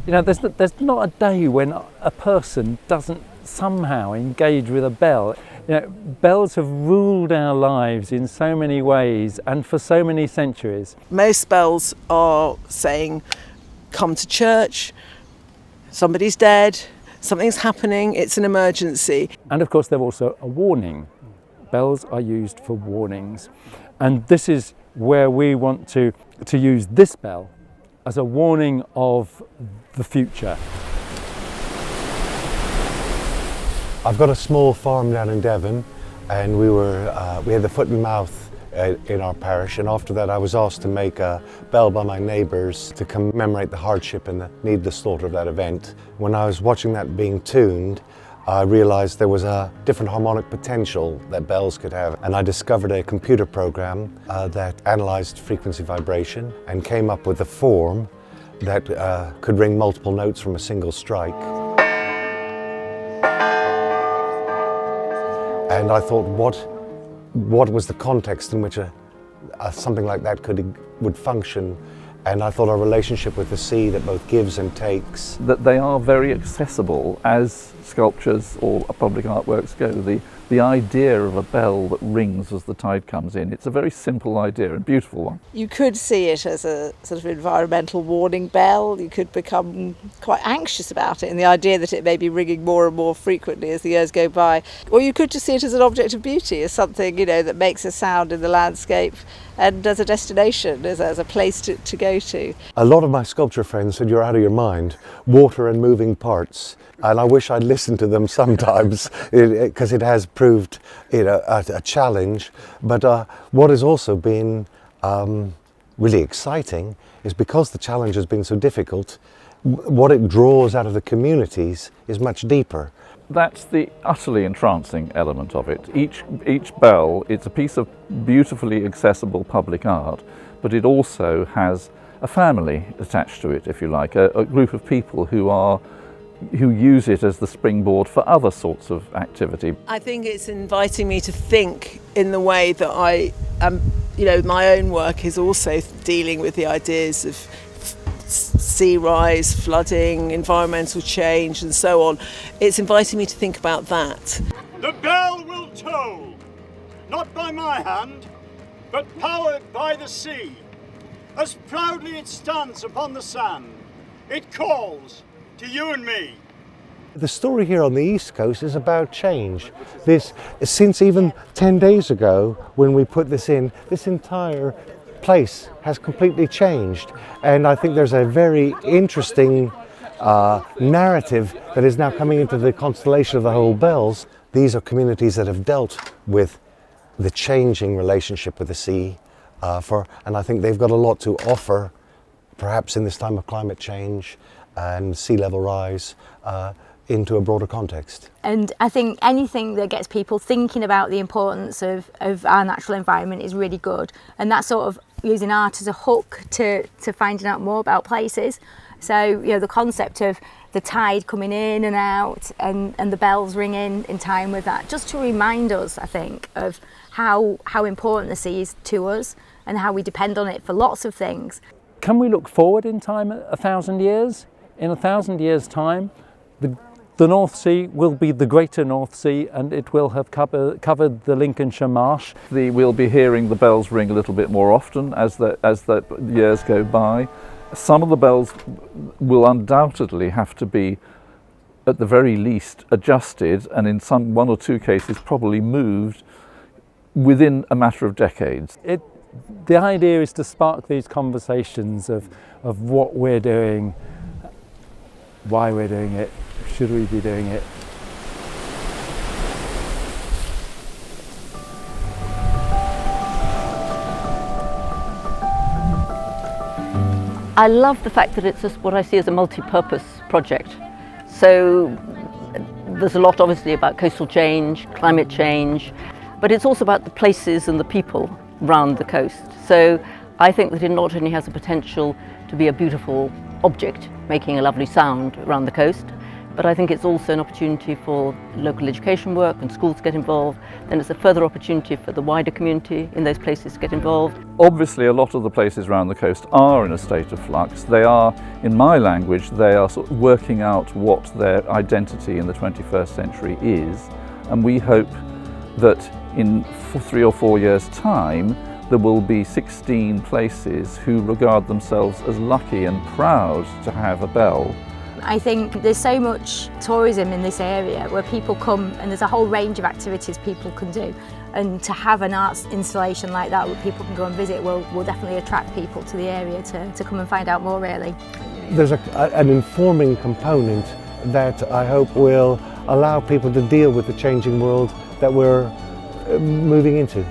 You know, there's not a day when a person doesn't somehow engage with a bell. You know, bells have ruled our lives in so many ways and for so many centuries. Most bells are saying, come to church, somebody's dead, something's happening, it's an emergency. And of course they're also a warning. Bells are used for warnings. And this is where we want to use this bell as a warning of the future. I've got a small farm down in Devon, and we had the foot and mouth in our parish, and after that I was asked to make a bell by my neighbours to commemorate the hardship and the needless slaughter of that event. When I was watching that being tuned, I realised there was a different harmonic potential that bells could have, and I discovered a computer program that analysed frequency vibration and came up with a form that could ring multiple notes from a single strike. And I thought, what was the context in which something like that would function? And I thought our relationship with the sea that both gives and takes. That they are very accessible as sculptures or public artworks go. The idea of a bell that rings as the tide comes in, it's a very simple idea and beautiful one. You could see it as a sort of environmental warning bell. You could become quite anxious about it and the idea that it may be ringing more and more frequently as the years go by. Or you could just see it as an object of beauty, as something, you know, that makes a sound in the landscape and as a destination, as a place to go to. A lot of my sculpture friends said, you're out of your mind, water and moving parts. And I wish I'd listened to them sometimes, because it has proved, you know, a challenge. But what has also been really exciting is because the challenge has been so difficult, what it draws out of the communities is much deeper. That's the utterly entrancing element of it. Each bell, it's a piece of beautifully accessible public art, but it also has a family attached to it, if you like, a group of people who use it as the springboard for other sorts of activity. I think it's inviting me to think in the way that I am, you know, my own work is also dealing with the ideas of sea rise, flooding, environmental change and so on. It's inviting me to think about that. The bell will toll, not by my hand, but powered by the sea. As proudly it stands upon the sand, it calls to you and me. The story here on the East Coast is about change. Since even 10 days ago, when we put this in, this entire place has completely changed. And I think there's a very interesting narrative that is now coming into the constellation of the whole bells. These are communities that have dealt with the changing relationship with the sea, and I think they've got a lot to offer, perhaps in this time of climate change and sea level rise, into a broader context. And I think anything that gets people thinking about the importance of our natural environment is really good. And that's sort of using art as a hook to finding out more about places. So, you know, the concept of the tide coming in and out and the bells ringing in time with that, just to remind us, I think, of how important the sea is to us and how we depend on it for lots of things. Can we look forward in time 1,000 years? In 1,000 years' time, the North Sea will be the Greater North Sea, and it will have covered the Lincolnshire Marsh. We'll be hearing the bells ring a little bit more often as the years go by. Some of the bells will undoubtedly have to be, at the very least, adjusted, and in one or two cases probably moved within a matter of decades. The idea is to spark these conversations of what we're doing, why we're doing it, should we be doing it. I love the fact that it's just what I see as a multi-purpose project. So there's a lot obviously about coastal change, climate change, but it's also about the places and the people around the coast. So I think that it not only has the potential to be a beautiful object making a lovely sound around the coast, but I think it's also an opportunity for local education work and schools to get involved. Then it's a further opportunity for the wider community in those places to get involved. Obviously, a lot of the places around the coast are in a state of flux. They are, in my language, they are sort of working out what their identity in the 21st century is, and we hope that in 3 or 4 years' time there will be 16 places who regard themselves as lucky and proud to have a bell. I think there's so much tourism in this area where people come, and there's a whole range of activities people can do, and to have an arts installation like that where people can go and visit will definitely attract people to the area to come and find out more, really. There's an informing component that I hope will allow people to deal with the changing world that we're moving into.